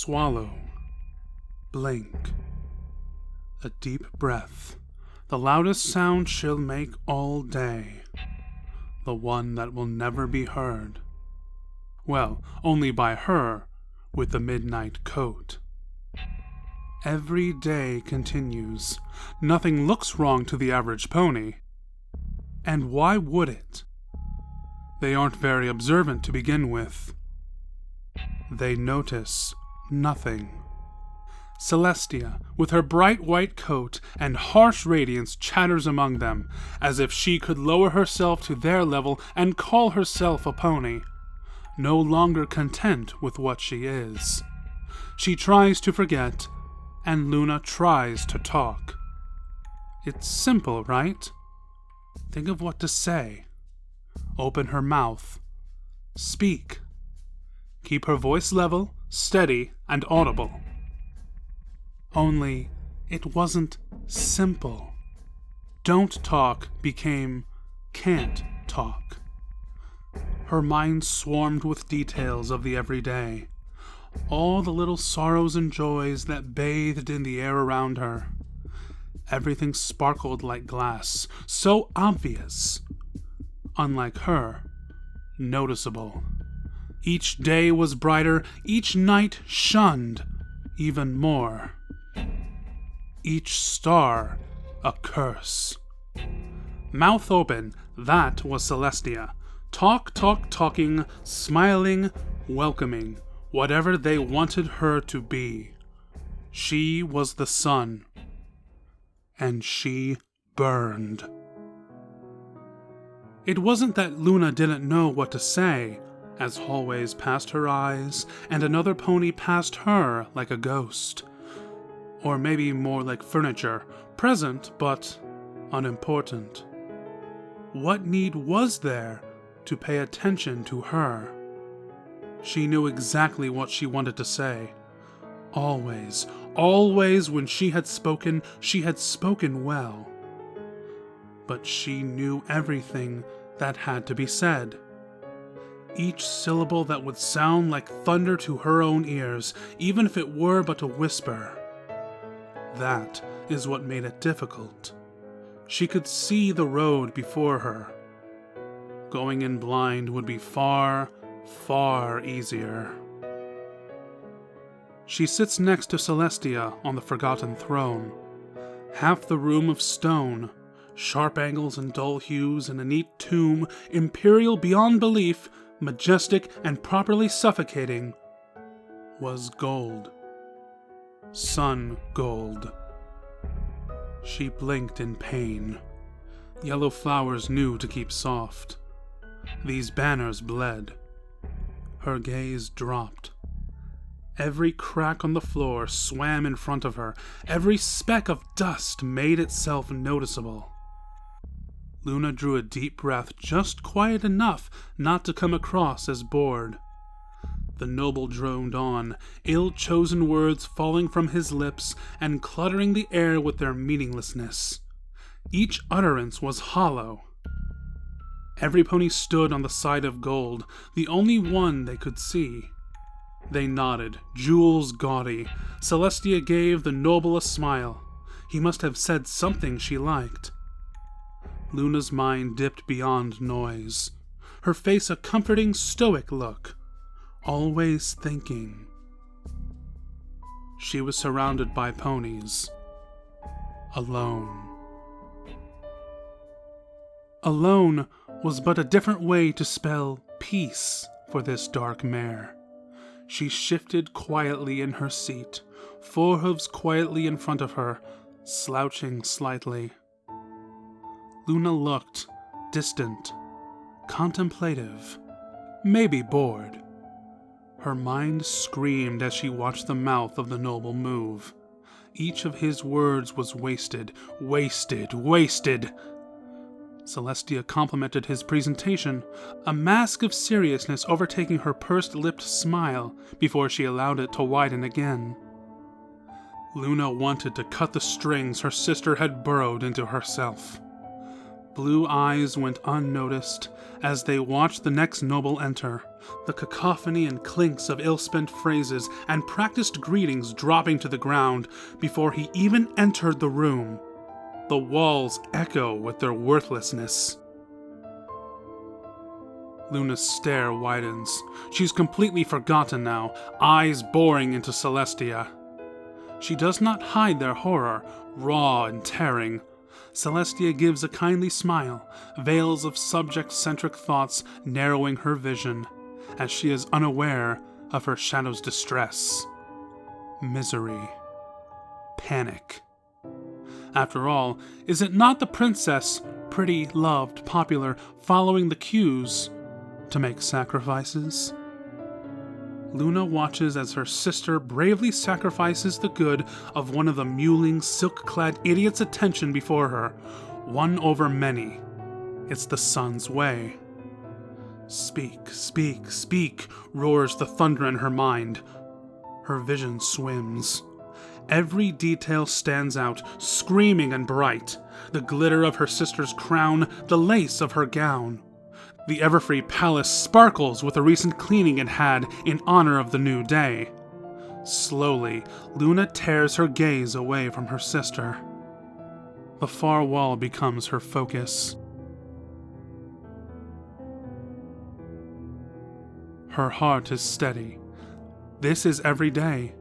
Swallow. Blink. A deep breath, the loudest sound she'll make all day. The one that will never be heard. Well, only by her, with the midnight coat. Every day continues. Nothing looks wrong to the average pony. And why would it? They aren't very observant to begin with. They notice nothing. Celestia, with her bright white coat and harsh radiance, chatters among them, as if she could lower herself to their level and call herself a pony, no longer content with what she is. She tries to forget, and Luna tries to talk. It's simple, right? Think of what to say. Open her mouth. Speak. Keep her voice level, steady, and audible. Only, it wasn't simple. Don't talk became can't talk. Her mind swarmed with details of the everyday, all the little sorrows and joys that bathed in the air around her. Everything sparkled like glass, so obvious. Unlike her, noticeable. Each day was brighter, each night shunned even more. Each star a curse. Mouth open, that was Celestia. Talking, smiling, welcoming, whatever they wanted her to be. She was the sun. And she burned. It wasn't that Luna didn't know what to say, as hallways passed her eyes, and another pony passed her like a ghost. Or maybe more like furniture, present but unimportant. What need was there to pay attention to her? She knew exactly what she wanted to say. Always when she had spoken well. But she knew everything that had to be said. Each syllable that would sound like thunder to her own ears, even if it were but a whisper. That is what made it difficult. She could see the road before her. Going in blind would be far, far easier. She sits next to Celestia on the forgotten throne. Half the room of stone, sharp angles and dull hues in a neat tomb, imperial beyond belief, majestic and properly suffocating, was gold. Sun gold. She blinked in pain. Yellow flowers knew to keep soft. These banners bled. Her gaze dropped. Every crack on the floor swam in front of her. Every speck of dust made itself noticeable. Luna drew a deep breath, just quiet enough not to come across as bored. The noble droned on, ill-chosen words falling from his lips and cluttering the air with their meaninglessness. Each utterance was hollow. Every pony stood on the side of gold, the only one they could see. They nodded, jewels gaudy. Celestia gave the noble a smile. He must have said something she liked. Luna's mind dipped beyond noise. Her face a comforting, stoic look. Always thinking. She was surrounded by ponies. Alone. Alone was but a different way to spell peace for this dark mare. She shifted quietly in her seat, forehooves quietly in front of her, slouching slightly. Luna looked distant, contemplative, maybe bored. Her mind screamed as she watched the mouth of the noble move. Each of his words was wasted. Celestia complimented his presentation, a mask of seriousness overtaking her pursed-lipped smile before she allowed it to widen again. Luna wanted to cut the strings her sister had burrowed into herself. Blue eyes went unnoticed as they watched the next noble enter, the cacophony and clinks of ill-spent phrases and practiced greetings dropping to the ground before he even entered the room. The walls echo with their worthlessness. Luna's stare widens. She's completely forgotten now, eyes boring into Celestia. She does not hide their horror, raw and tearing. Celestia gives a kindly smile, veils of subject-centric thoughts narrowing her vision, as she is unaware of her shadow's distress, misery, panic. After all, is it not the princess, pretty, loved, popular, following the cues to make sacrifices? Luna watches as her sister bravely sacrifices the good of one of the mewling, silk-clad idiot's attention before her, one over many. It's the sun's way. Speak, speak, speak, roars the thunder in her mind. Her vision swims. Every detail stands out, screaming and bright. The glitter of her sister's crown, the lace of her gown. The Everfree Palace sparkles with the recent cleaning it had in honor of the new day. Slowly, Luna tears her gaze away from her sister. The far wall becomes her focus. Her heart is steady. This is every day,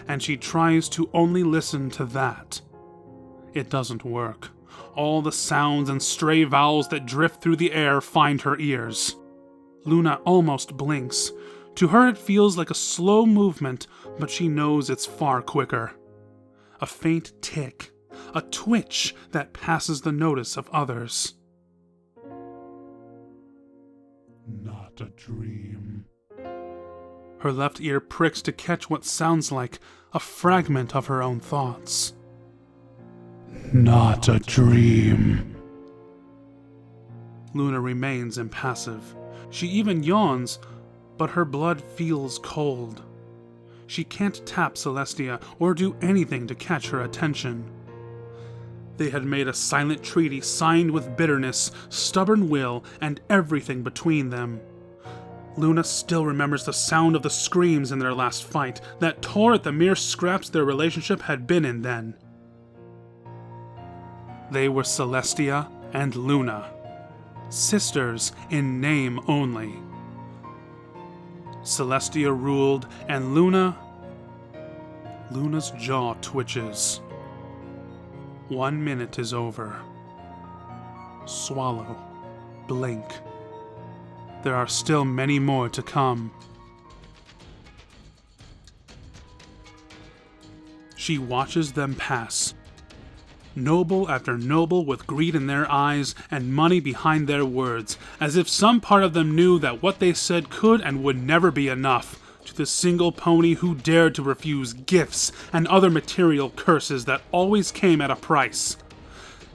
and she tries to only listen to that. It doesn't work. All the sounds and stray vowels that drift through the air find her ears. Luna almost blinks. To her it feels like a slow movement, but she knows it's far quicker. A faint tick, a twitch that passes the notice of others. Not a dream. Her left ear pricks to catch what sounds like a fragment of her own thoughts. Not a dream. Luna remains impassive. She even yawns, but her blood feels cold. She can't tap Celestia or do anything to catch her attention. They had made a silent treaty signed with bitterness, stubborn will, and everything between them. Luna still remembers the sound of the screams in their last fight that tore at the mere scraps their relationship had been in then. They were Celestia and Luna, sisters in name only. Celestia ruled, and Luna's jaw twitches. 1 minute is over. Swallow. Blink. There are still many more to come. She watches them pass. Noble after noble with greed in their eyes and money behind their words, as if some part of them knew that what they said could and would never be enough, to the single pony who dared to refuse gifts and other material curses that always came at a price.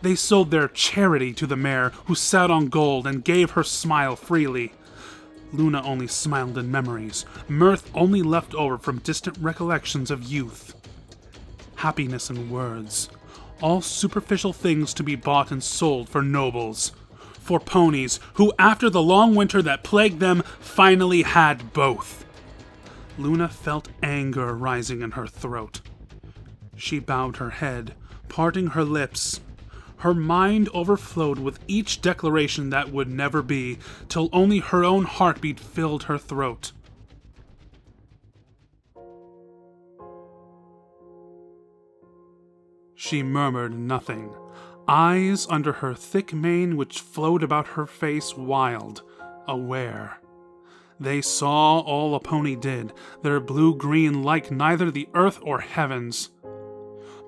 They sold their charity to the mare who sat on gold and gave her smile freely. Luna only smiled in memories, mirth only left over from distant recollections of youth. Happiness in words. All superficial things to be bought and sold for nobles. For ponies who, after the long winter that plagued them, finally had both. Luna felt anger rising in her throat. She bowed her head, parting her lips. Her mind overflowed with each declaration that would never be, till only her own heartbeat filled her throat. She murmured nothing, eyes under her thick mane which flowed about her face wild, aware. They saw all a pony did, their blue-green like neither the earth or heavens.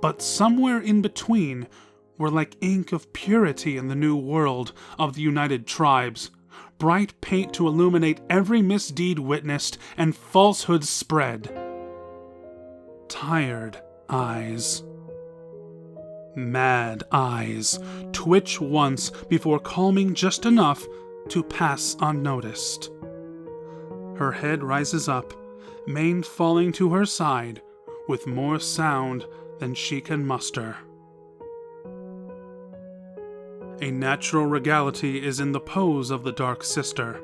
But somewhere in between were like ink of purity in the new world of the united tribes, bright paint to illuminate every misdeed witnessed and falsehood spread. Tired eyes. Mad eyes twitch once before calming just enough to pass unnoticed. Her head rises up, mane falling to her side, with more sound than she can muster. A natural regality is in the pose of the Dark Sister.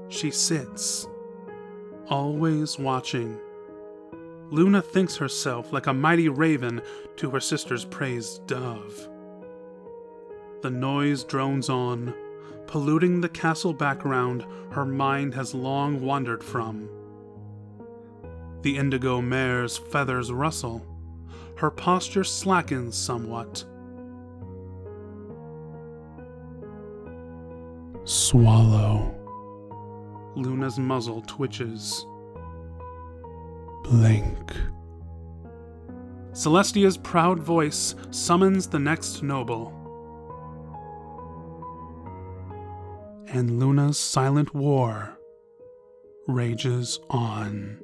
She sits, always watching. Luna thinks herself like a mighty raven to her sister's praised dove. The noise drones on, polluting the castle background her mind has long wandered from. The indigo mare's feathers rustle. Her posture slackens somewhat. Swallow. Luna's muzzle twitches. Blink. Celestia's proud voice summons the next noble. And Luna's silent war rages on.